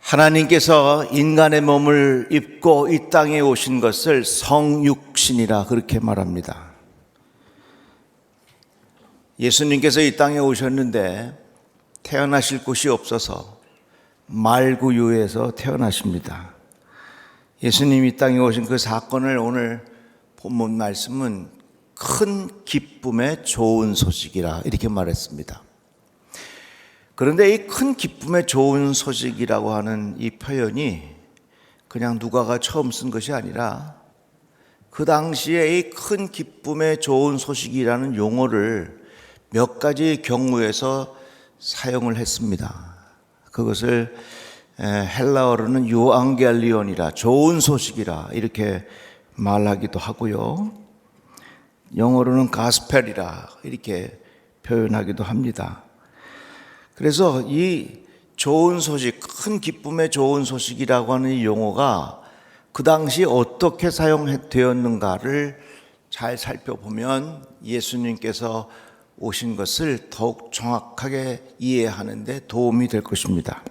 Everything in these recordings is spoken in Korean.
하나님께서 인간의 몸을 입고 이 땅에 오신 것을 성육신이라 그렇게 말합니다. 예수님께서 이 땅에 오셨는데 태어나실 곳이 없어서 말구유에서 태어나십니다. 예수님이 이 땅에 오신 그 사건을 오늘 본문 말씀은 큰 기쁨의 좋은 소식이라 이렇게 말했습니다. 그런데 이 큰 기쁨의 좋은 소식이라고 하는 이 표현이 그냥 누가가 처음 쓴 것이 아니라 그 당시에 이 큰 기쁨의 좋은 소식이라는 용어를 몇 가지 경우에서 사용을 했습니다. 그것을 헬라어로는 유앙겔리온이라 좋은 소식이라 이렇게 말하기도 하고요. 영어로는 가스펠이라 이렇게 표현하기도 합니다. 그래서 이 좋은 소식, 큰 기쁨의 좋은 소식이라고 하는 이 용어가 그 당시 어떻게 사용되었는가를 잘 살펴보면 예수님께서 오신 것을 더욱 정확하게 이해하는 데 도움이 될 것입니다.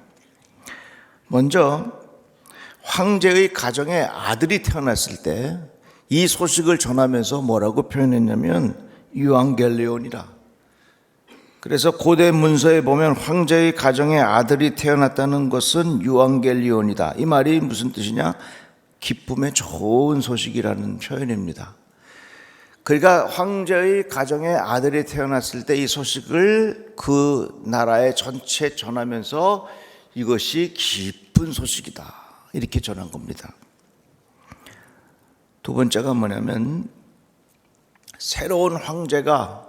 먼저 황제의 가정에 아들이 태어났을 때 이 소식을 전하면서 뭐라고 표현했냐면 유앙겔리온이라. 그래서 고대 문서에 보면 황제의 가정에 아들이 태어났다는 것은 유앙겔리온이다. 이 말이 무슨 뜻이냐? 기쁨의 좋은 소식이라는 표현입니다. 그러니까 황제의 가정에 아들이 태어났을 때 이 소식을 그 나라의 전체에 전하면서 이것이 기쁜 소식이다. 이렇게 전한 겁니다. 두 번째가 뭐냐면 새로운 황제가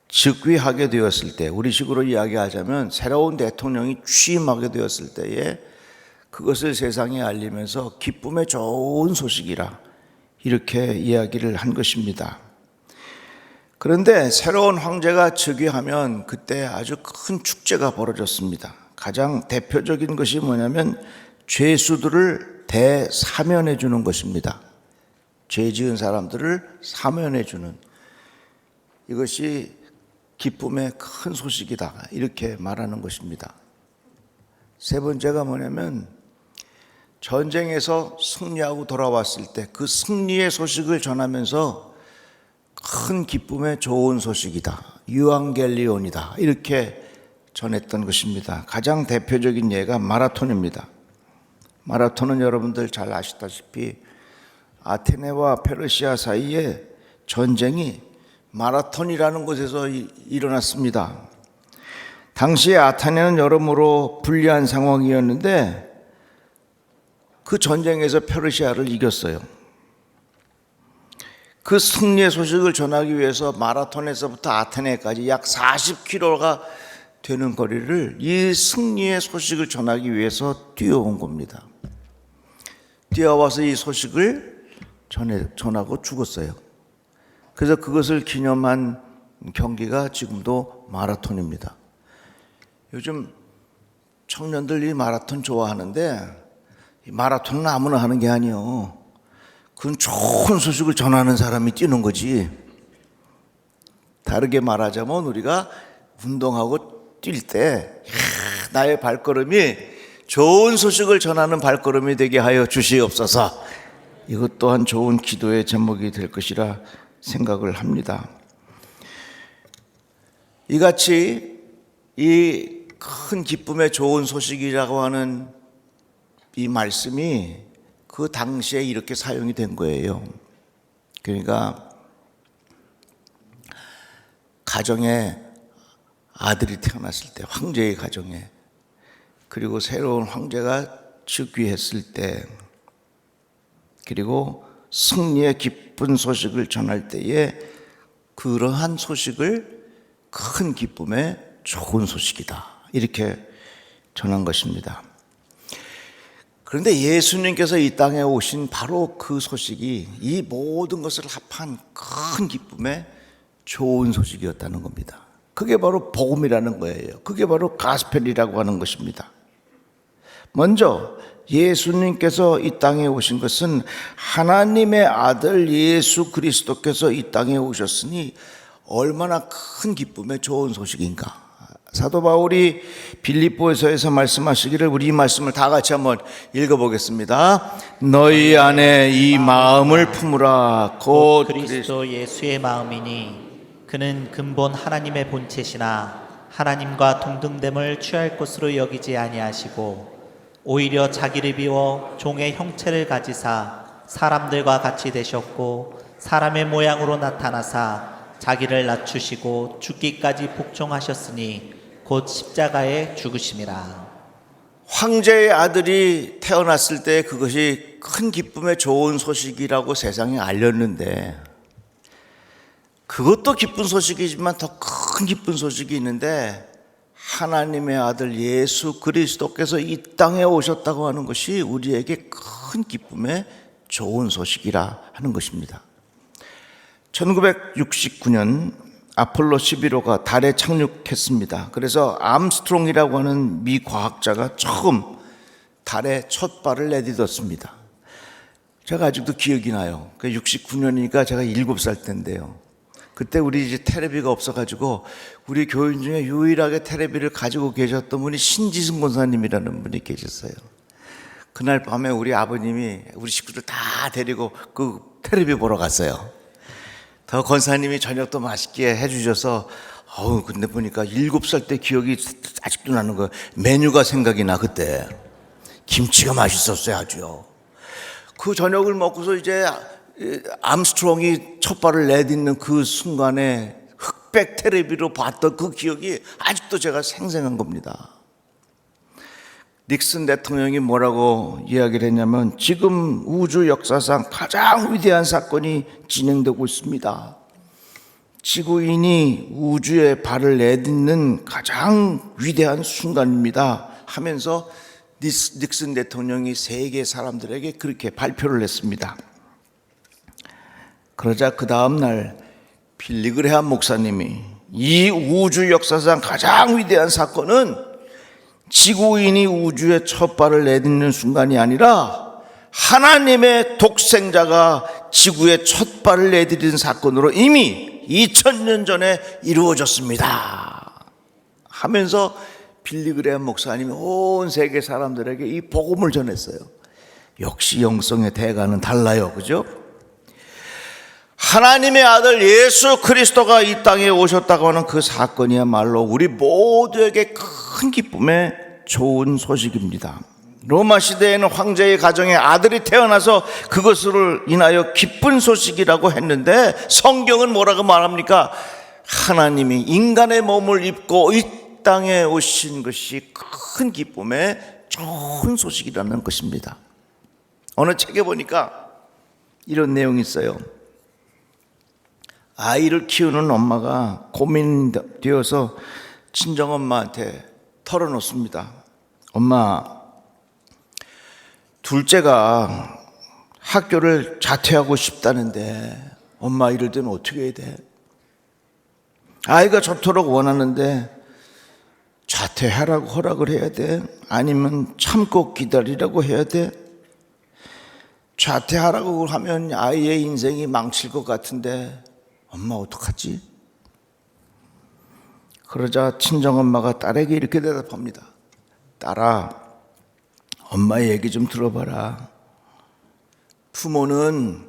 즉위하게 되었을 때, 우리식으로 이야기하자면 새로운 대통령이 취임하게 되었을 때에 그것을 세상에 알리면서 기쁨의 좋은 소식이라 이렇게 이야기를 한 것입니다. 그런데 새로운 황제가 즉위하면 그때 아주 큰 축제가 벌어졌습니다. 가장 대표적인 것이 뭐냐면 죄수들을 대사면해 주는 것입니다. 죄 지은 사람들을 사면해 주는, 이것이 기쁨의 큰 소식이다 이렇게 말하는 것입니다. 세 번째가 뭐냐면 전쟁에서 승리하고 돌아왔을 때 그 승리의 소식을 전하면서 큰 기쁨의 좋은 소식이다, 유앙겔리온이다 이렇게 전했던 것입니다. 가장 대표적인 예가 마라톤입니다. 마라톤은 여러분들 잘 아시다시피 아테네와 페르시아 사이에 전쟁이 마라톤이라는 곳에서 일어났습니다. 당시에 아테네는 여러모로 불리한 상황이었는데 그 전쟁에서 페르시아를 이겼어요. 그 승리의 소식을 전하기 위해서 마라톤에서부터 아테네까지 약 40km가 되는 거리를 이 승리의 소식을 전하기 위해서 뛰어온 겁니다. 뛰어와서 이 소식을 전하고 죽었어요. 그래서 그것을 기념한 경기가 지금도 마라톤입니다. 요즘 청년들 이 마라톤 좋아하는데 이 마라톤은 아무나 하는 게 아니에요. 그건 좋은 소식을 전하는 사람이 뛰는 거지. 다르게 말하자면 우리가 운동하고 뛸 때 나의 발걸음이 좋은 소식을 전하는 발걸음이 되게 하여 주시옵소서. 이것 또한 좋은 기도의 제목이 될 것이라 생각을 합니다. 이같이 이 큰 기쁨의 좋은 소식이라고 하는 이 말씀이 그 당시에 이렇게 사용이 된 거예요. 그러니까 가정에 아들이 태어났을 때, 황제의 가정에, 그리고 새로운 황제가 즉위했을 때, 그리고 승리의 기쁜 소식을 전할 때에 그러한 소식을 큰 기쁨의 좋은 소식이다 이렇게 전한 것입니다. 그런데 예수님께서 이 땅에 오신 바로 그 소식이 이 모든 것을 합한 큰 기쁨의 좋은 소식이었다는 겁니다. 그게 바로 복음이라는 거예요. 그게 바로 가스펠이라고 하는 것입니다. 먼저 예수님께서 이 땅에 오신 것은 하나님의 아들 예수 그리스도께서 이 땅에 오셨으니 얼마나 큰 기쁨의 좋은 소식인가 사도 바울이 빌립보에서에서 말씀하시기를 우리 이 말씀을 다 같이 한번 읽어보겠습니다. 너희 안에 이 마음을 품으라. 곧 그리스도 예수의 마음이니 그는 근본 하나님의 본체시나 하나님과 동등됨을 취할 것으로 여기지 아니하시고 오히려 자기를 비워 종의 형체를 가지사 사람들과 같이 되셨고 사람의 모양으로 나타나사 자기를 낮추시고 죽기까지 복종하셨으니 곧 십자가에 죽으심이라. 황제의 아들이 태어났을 때 그것이 큰 기쁨의 좋은 소식이라고 세상에 알렸는데, 그것도 기쁜 소식이지만 더 큰 기쁜 소식이 있는데, 하나님의 아들 예수 그리스도께서 이 땅에 오셨다고 하는 것이 우리에게 큰 기쁨의 좋은 소식이라 하는 것입니다. 1969년 아폴로 11호가 달에 착륙했습니다. 그래서 암스트롱이라고 하는 미 과학자가 처음 달에 첫 발을 내딛었습니다. 제가 아직도 기억이 나요. 69년이니까 제가 7살 때인데요. 그때 우리 이제 텔레비가 없어가지고 우리 교인 중에 유일하게 텔레비를 가지고 계셨던 분이 신지승 권사님이라는 분이 계셨어요. 그날 밤에 우리 아버님이 우리 식구들 다 데리고 그 텔레비 보러 갔어요. 더 권사님이 저녁도 맛있게 해주셔서 근데 보니까 7살 때 기억이 아직도 나는 거예요. 메뉴가 생각이 나. 그때 김치가 맛있었어요. 아주요. 그 저녁을 먹고서 이제 암스트롱이 첫 발을 내딛는 그 순간에 흑백 텔레비로 봤던 그 기억이 아직도 제가 생생한 겁니다. 닉슨 대통령이 뭐라고 이야기를 했냐면, 지금 우주 역사상 가장 위대한 사건이 진행되고 있습니다. 지구인이 우주에 발을 내딛는 가장 위대한 순간입니다 하면서 닉슨 대통령이 세계 사람들에게 그렇게 발표를 했습니다. 그러자 그 다음날 빌리그레함 목사님이 이 우주 역사상 가장 위대한 사건은 지구인이 우주에 첫 발을 내딛는 순간이 아니라 하나님의 독생자가 지구에 첫 발을 내딛은 사건으로 이미 2000년 전에 이루어졌습니다 하면서 빌리그레함 목사님이 온 세계 사람들에게 이 복음을 전했어요. 역시 영성의 대가는 달라요. 그죠? 하나님의 아들 예수 그리스도가 이 땅에 오셨다고 하는 그 사건이야말로 우리 모두에게 큰 기쁨의 좋은 소식입니다. 로마 시대에는 황제의 가정에 아들이 태어나서 그것을 인하여 기쁜 소식이라고 했는데, 성경은 뭐라고 말합니까? 하나님이 인간의 몸을 입고 이 땅에 오신 것이 큰 기쁨의 좋은 소식이라는 것입니다. 어느 책에 보니까 이런 내용이 있어요. 아이를 키우는 엄마가 고민되어서 친정엄마한테 털어놓습니다. 엄마, 둘째가 학교를 자퇴하고 싶다는데 엄마 이럴 때는 어떻게 해야 돼? 아이가 저토록 원하는데 자퇴하라고 허락을 해야 돼? 아니면 참고 기다리라고 해야 돼? 자퇴하라고 하면 아이의 인생이 망칠 것 같은데 엄마 어떡하지? 그러자 친정엄마가 딸에게 이렇게 대답합니다. 딸아, 엄마의 얘기 좀 들어봐라. 부모는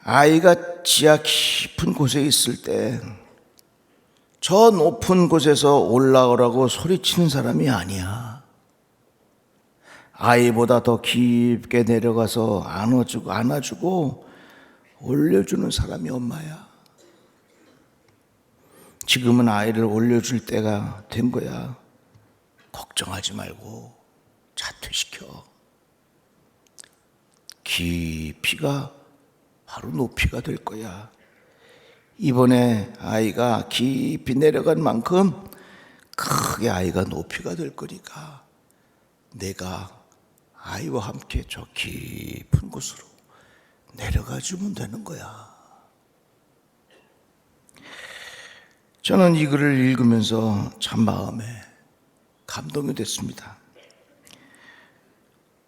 아이가 지하 깊은 곳에 있을 때 저 높은 곳에서 올라오라고 소리치는 사람이 아니야. 아이보다 더 깊게 내려가서 안아주고 올려주는 사람이 엄마야. 지금은 아이를 올려줄 때가 된 거야. 걱정하지 말고 자퇴시켜. 깊이가 바로 높이가 될 거야. 이번에 아이가 깊이 내려간 만큼 크게 아이가 높이가 될 거니까 내가 아이와 함께 저 깊은 곳으로 내려가 주면 되는 거야. 저는 이 글을 읽으면서 참 마음에 감동이 됐습니다.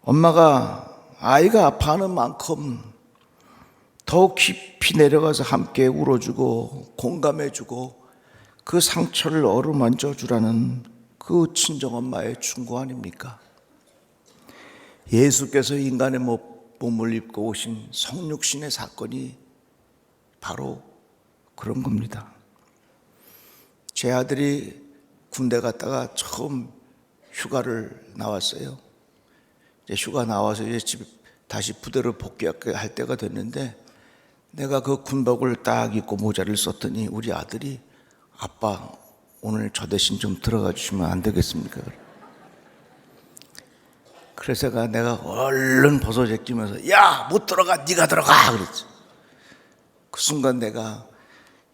엄마가 아이가 아파하는 만큼 더욱 깊이 내려가서 함께 울어주고 공감해주고 그 상처를 어루만져 주라는 그 친정엄마의 충고 아닙니까? 예수께서 인간의 몸을 입고 오신 성육신의 사건이 바로 그런 겁니다. 제 아들이 군대 갔다가 처음 휴가를 나왔어요. 이제 휴가 나와서 이제 집 다시 부대로 복귀할 때가 됐는데, 내가 그 군복을 딱 입고 모자를 썼더니 우리 아들이 아빠 오늘 저 대신 좀 들어가 주시면 안 되겠습니까? 그래서 내가 얼른 벗어 제끼면서 야, 못 들어가, 네가 들어가 그랬지. 그 순간 내가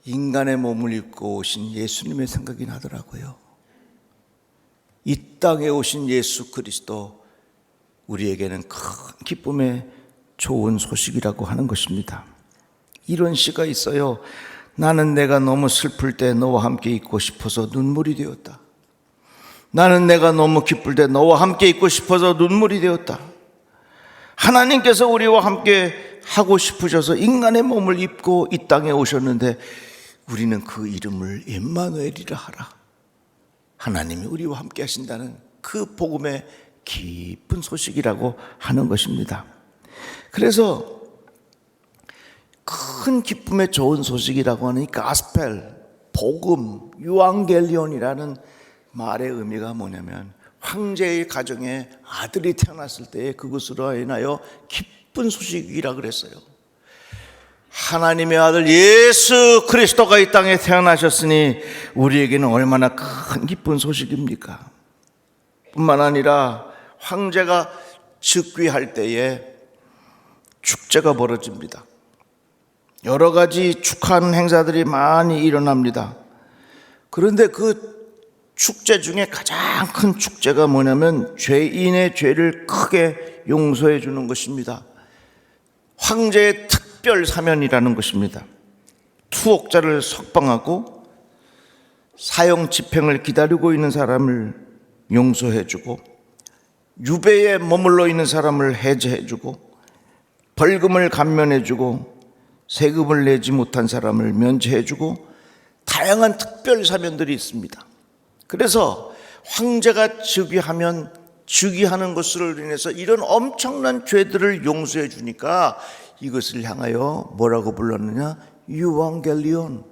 인간의 몸을 입고 오신 예수님의 생각이 나더라고요. 이 땅에 오신 예수 그리스도, 우리에게는 큰 기쁨의 좋은 소식이라고 하는 것입니다. 이런 시가 있어요. 나는 내가 너무 슬플 때 너와 함께 있고 싶어서 눈물이 되었다. 나는 내가 너무 기쁠 때 너와 함께 있고 싶어서 눈물이 되었다. 하나님께서 우리와 함께 하고 싶으셔서 인간의 몸을 입고 이 땅에 오셨는데 우리는 그 이름을 임마누엘이라 하라. 하나님이 우리와 함께 하신다는 그 복음의 기쁜 소식이라고 하는 것입니다. 그래서 큰 기쁨의 좋은 소식이라고 하는 이 가스펠, 복음, 유앙겔리온이라는 말의 의미가 뭐냐면 황제의 가정에 아들이 태어났을 때 그것으로 인하여 기쁜 소식이라 그랬어요. 하나님의 아들 예수 그리스도가 이 땅에 태어나셨으니 우리에게는 얼마나 큰 기쁜 소식입니까? 뿐만 아니라 황제가 즉위할 때에 축제가 벌어집니다. 여러 가지 축하하는 행사들이 많이 일어납니다. 그런데 그 축제 중에 가장 큰 축제가 뭐냐면 죄인의 죄를 크게 용서해 주는 것입니다. 황제의 특별 사면이라는 것입니다. 투옥자를 석방하고 사형 집행을 기다리고 있는 사람을 용서해 주고 유배에 머물러 있는 사람을 해제해 주고 벌금을 감면해 주고 세금을 내지 못한 사람을 면제해 주고 다양한 특별 사면들이 있습니다. 그래서 황제가 즉위하면 즉위하는 것으로 인해서 이런 엄청난 죄들을 용서해 주니까 이것을 향하여 뭐라고 불렀느냐? 유앙겔리온.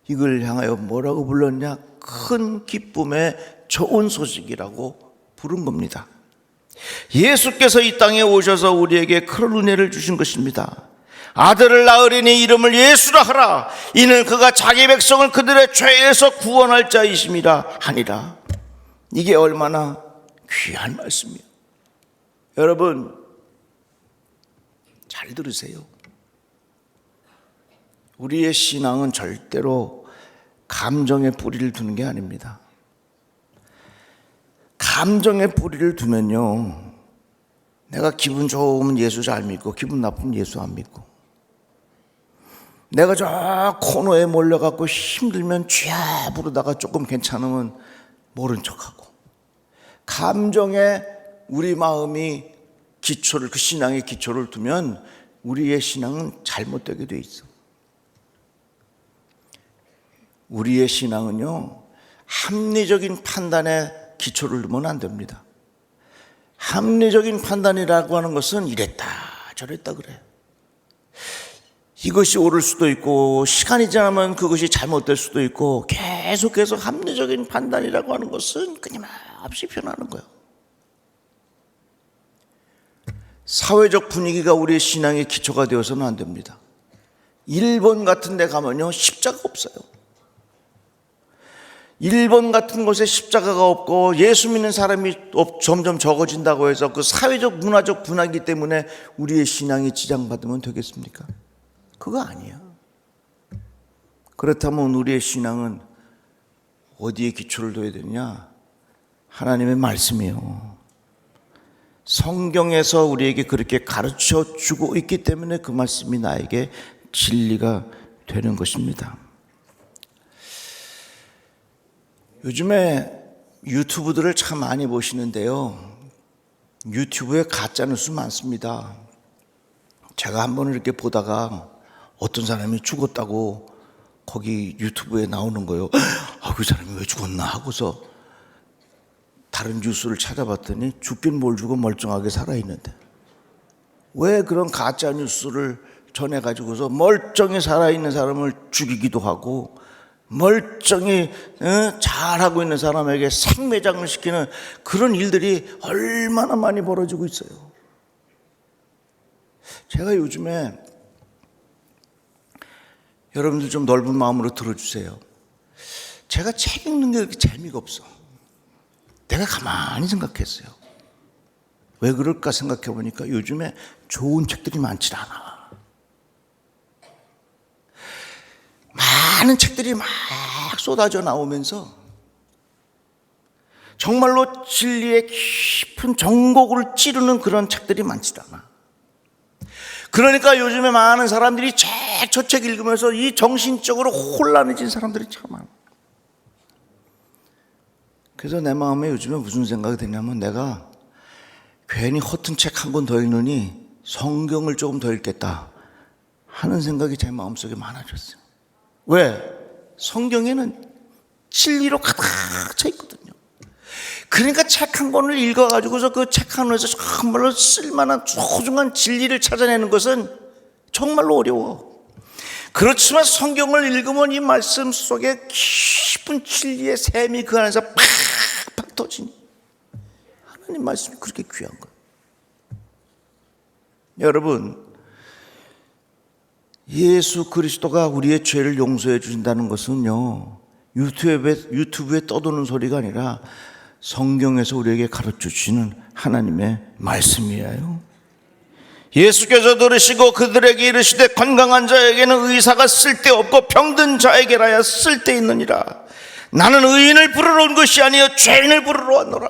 이걸 향하여 뭐라고 불렀냐? 큰 기쁨의 좋은 소식이라고 부른 겁니다. 예수께서 이 땅에 오셔서 우리에게 큰 은혜를 주신 것입니다. 아들을 낳으리니 이름을 예수라 하라. 이는 그가 자기 백성을 그들의 죄에서 구원할 자이심이라 하니라. 이게 얼마나 귀한 말씀이에요. 여러분 잘 들으세요. 우리의 신앙은 절대로 감정에 뿌리를 두는 게 아닙니다. 감정에 뿌리를 두면요, 내가 기분 좋으면 예수 잘 믿고 기분 나쁘면 예수 안 믿고, 내가 저 코너에 몰려갖고 힘들면 쥐야 부르다가 조금 괜찮으면 모른 척하고, 감정에 우리 마음이 기초를, 그 신앙의 기초를 두면 우리의 신앙은 잘못되게 돼 있어. 우리의 신앙은요, 합리적인 판단에 기초를 두면 안 됩니다. 합리적인 판단이라고 하는 것은 이랬다 저랬다 그래요. 이것이 옳을 수도 있고 시간이 지나면 그것이 잘못될 수도 있고, 계속해서 합리적인 판단이라고 하는 것은 끊임없이 변하는 거예요. 사회적 분위기가 우리의 신앙의 기초가 되어서는 안 됩니다. 일본 같은 데 가면요, 십자가 없어요. 일본 같은 곳에 십자가가 없고 예수 믿는 사람이 점점 적어진다고 해서 그 사회적 문화적 분위기 때문에 우리의 신앙이 지장받으면 되겠습니까? 그거 아니야. 그렇다면 우리의 신앙은 어디에 기초를 둬야 되냐? 하나님의 말씀이에요. 성경에서 우리에게 그렇게 가르쳐 주고 있기 때문에 그 말씀이 나에게 진리가 되는 것입니다. 요즘에 유튜브들을 참 많이 보시는데요, 유튜브에 가짜뉴스 많습니다. 제가 한번 이렇게 보다가 어떤 사람이 죽었다고 거기 유튜브에 나오는 거예요. 아, 그 사람이 왜 죽었나 하고서 다른 뉴스를 찾아봤더니 죽긴 뭘 죽어 멀쩡하게 살아있는데, 왜 그런 가짜 뉴스를 전해가지고서 멀쩡히 살아있는 사람을 죽이기도 하고 멀쩡히 잘하고 있는 사람에게 생매장을 시키는 그런 일들이 얼마나 많이 벌어지고 있어요. 제가 요즘에, 여러분들 좀 넓은 마음으로 들어주세요. 제가 책 읽는 게 그렇게 재미가 없어. 내가 가만히 생각했어요. 왜 그럴까 생각해 보니까 요즘에 좋은 책들이 많지 않아. 많은 책들이 막 쏟아져 나오면서 정말로 진리의 깊은 정곡을 찌르는 그런 책들이 많지 않아. 그러니까 요즘에 많은 사람들이 저 책 읽으면서 이 정신적으로 혼란해진 사람들이 참 많아. 그래서 내 마음에 요즘에 무슨 생각이 드냐면, 내가 괜히 허튼 책 한 권 더 읽느니 성경을 조금 더 읽겠다 하는 생각이 제 마음속에 많아졌어요. 왜? 성경에는 진리로 가득 차 있거든요. 그러니까 책 한 권을 읽어가지고서 그 책 한 권에서 정말로 쓸만한 소중한 진리를 찾아내는 것은 정말로 어려워. 그렇지만 성경을 읽으면 이 말씀 속에 깊은 진리의 샘이 그 안에서 팍팍 터지니 하나님 말씀이 그렇게 귀한 거예요. 여러분, 예수 그리스도가 우리의 죄를 용서해 주신다는 것은요, 유튜브에 떠도는 소리가 아니라 성경에서 우리에게 가르쳐 주시는 하나님의 말씀이에요. 예수께서 들으시고 그들에게 이르시되 건강한 자에게는 의사가 쓸데없고 병든 자에게라야 쓸데있느니라. 나는 의인을 부르러 온 것이 아니요 죄인을 부르러 왔노라.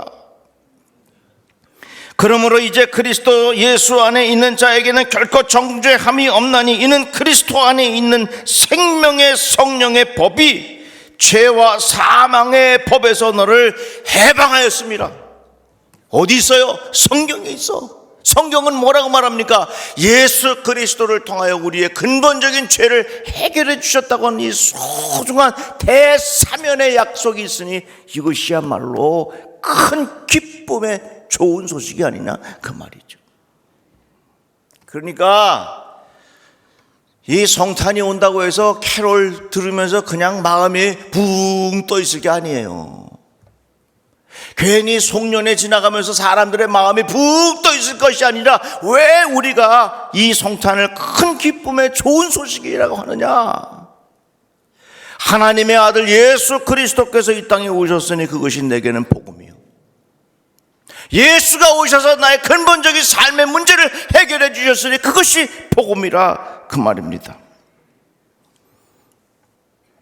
그러므로 이제 그리스도 예수 안에 있는 자에게는 결코 정죄함이 없나니 이는 그리스도 안에 있는 생명의 성령의 법이 죄와 사망의 법에서 너를 해방하였습니다. 어디 있어요? 성경에 있어. 성경은 뭐라고 말합니까? 예수 그리스도를 통하여 우리의 근본적인 죄를 해결해 주셨다고 하는 이 소중한 대사면의 약속이 있으니 이것이야말로 큰 기쁨의 좋은 소식이 아니냐 그 말이죠. 그러니까 이 성탄이 온다고 해서 캐롤 들으면서 그냥 마음이 붕 떠 있을 게 아니에요. 괜히 송년회 지나가면서 사람들의 마음이 붕 떠 있을 것이 아니라, 왜 우리가 이 성탄을 큰 기쁨의 좋은 소식이라고 하느냐? 하나님의 아들 예수 그리스도께서 이 땅에 오셨으니 그것이 내게는 복음이요. 예수가 오셔서 나의 근본적인 삶의 문제를 해결해 주셨으니 그것이 복음이라 그 말입니다.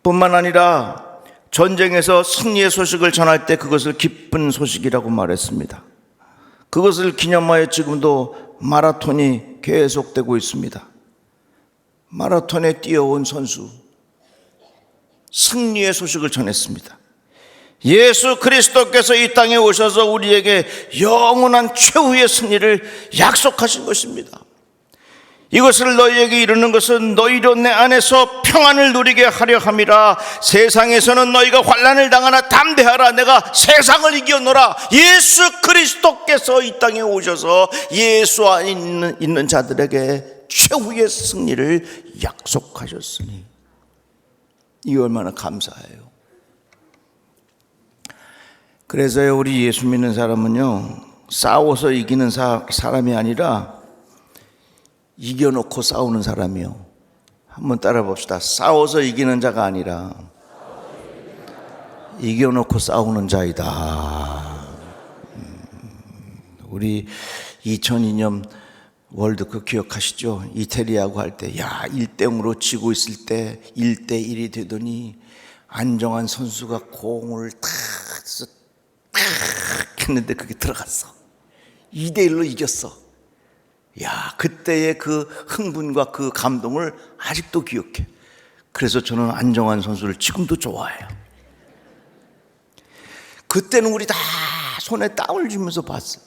뿐만 아니라 전쟁에서 승리의 소식을 전할 때 그것을 기쁜 소식이라고 말했습니다. 그것을 기념하여 지금도 마라톤이 계속되고 있습니다. 마라톤에 뛰어온 선수, 승리의 소식을 전했습니다. 예수 그리스도께서 이 땅에 오셔서 우리에게 영원한 최후의 승리를 약속하신 것입니다. 이것을 너희에게 이루는 것은 너희로 내 안에서 평안을 누리게 하려 함이라. 세상에서는 너희가 환난을 당하나 담대하라. 내가 세상을 이겨노라. 예수 그리스도께서 이 땅에 오셔서 예수 안에 있는 자들에게 최후의 승리를 약속하셨으니 이 얼마나 감사해요. 그래서요, 우리 예수 믿는 사람은요, 싸워서 이기는 사람이 아니라 이겨놓고 싸우는 사람이요. 한번 따라 봅시다. 싸워서 이기는 자가 아니라 이겨놓고 싸우는 자이다. 우리 2002년 월드컵 기억하시죠? 이태리하고 할 때, 1대0으로 지고 있을 때 1대1이 되더니 안정환 선수가 공을 탁 했는데 그게 들어갔어. 2대1로 이겼어. 그때의 그 흥분과 그 감동을 아직도 기억해. 그래서 저는 안정환 선수를 지금도 좋아해요. 그때는 우리 다 손에 땀을 쥐면서 봤어요.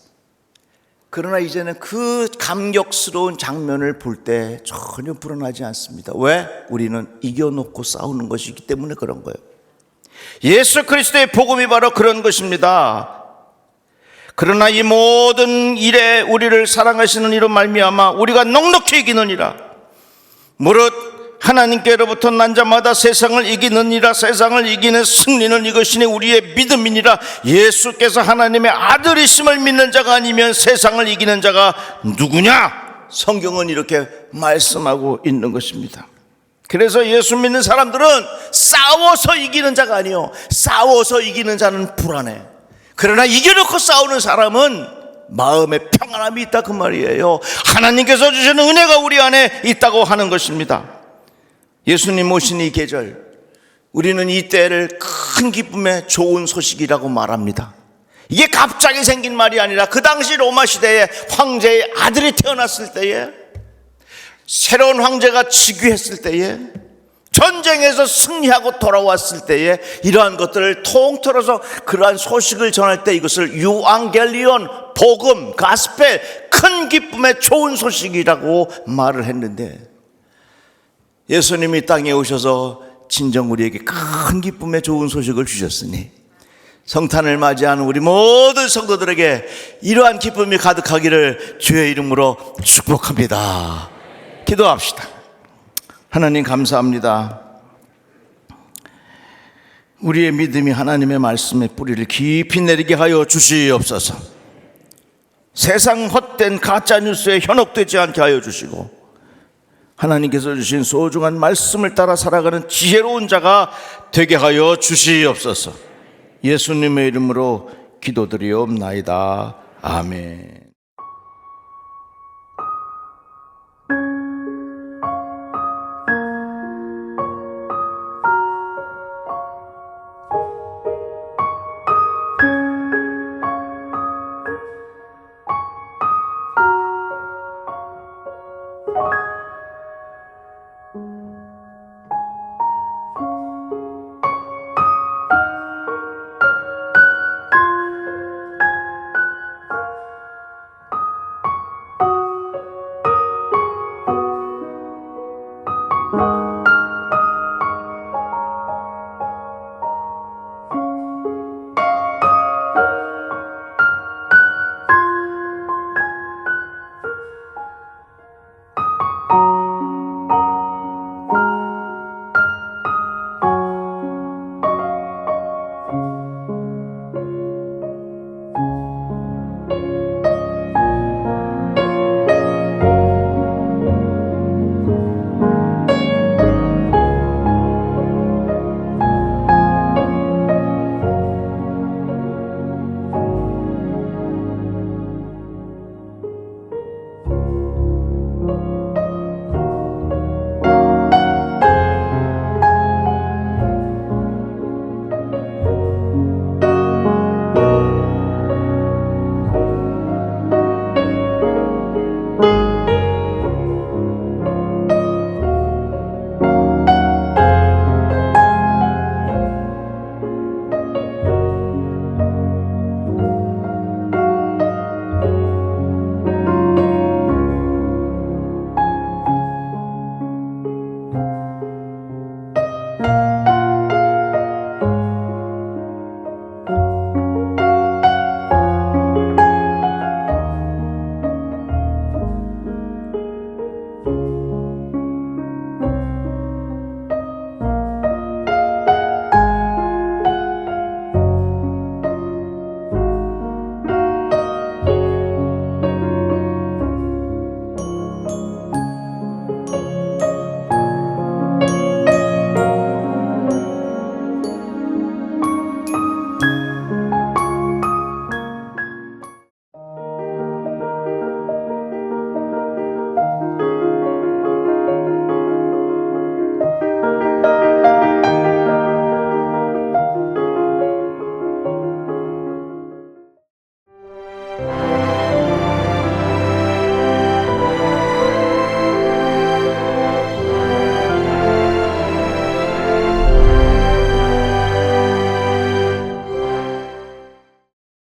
그러나 이제는 그 감격스러운 장면을 볼 때 전혀 불안하지 않습니다. 왜? 우리는 이겨놓고 싸우는 것이기 때문에 그런 거예요. 예수 그리스도의 복음이 바로 그런 것입니다. 그러나 이 모든 일에 우리를 사랑하시는 이로 말미암아 우리가 넉넉히 이기느니라. 무릇 하나님께로부터 난 자마다 세상을 이기느니라. 세상을 이기는 승리는 이것이니 우리의 믿음이니라. 예수께서 하나님의 아들이심을 믿는 자가 아니면 세상을 이기는 자가 누구냐? 성경은 이렇게 말씀하고 있는 것입니다. 그래서 예수 믿는 사람들은 싸워서 이기는 자가 아니요, 싸워서 이기는 자는 불안해. 그러나 이겨놓고 싸우는 사람은 마음에 평안함이 있다, 그 말이에요. 하나님께서 주시는 은혜가 우리 안에 있다고 하는 것입니다. 예수님 오신 이 계절, 우리는 이 때를 큰 기쁨의 좋은 소식이라고 말합니다. 이게 갑자기 생긴 말이 아니라 그 당시 로마 시대에 황제의 아들이 태어났을 때에, 새로운 황제가 즉위했을 때에, 전쟁에서 승리하고 돌아왔을 때에 이러한 것들을 통틀어서 그러한 소식을 전할 때 이것을 유앙겔리온, 복음, 가스펠, 큰 기쁨의 좋은 소식이라고 말을 했는데, 예수님이 땅에 오셔서 진정 우리에게 큰 기쁨의 좋은 소식을 주셨으니 성탄을 맞이하는 우리 모든 성도들에게 이러한 기쁨이 가득하기를 주의 이름으로 축복합니다. 기도합시다. 하나님 감사합니다. 우리의 믿음이 하나님의 말씀의 뿌리를 깊이 내리게 하여 주시옵소서. 세상 헛된 가짜뉴스에 현혹되지 않게 하여 주시고, 하나님께서 주신 소중한 말씀을 따라 살아가는 지혜로운 자가 되게 하여 주시옵소서. 예수님의 이름으로 기도드리옵나이다. 아멘.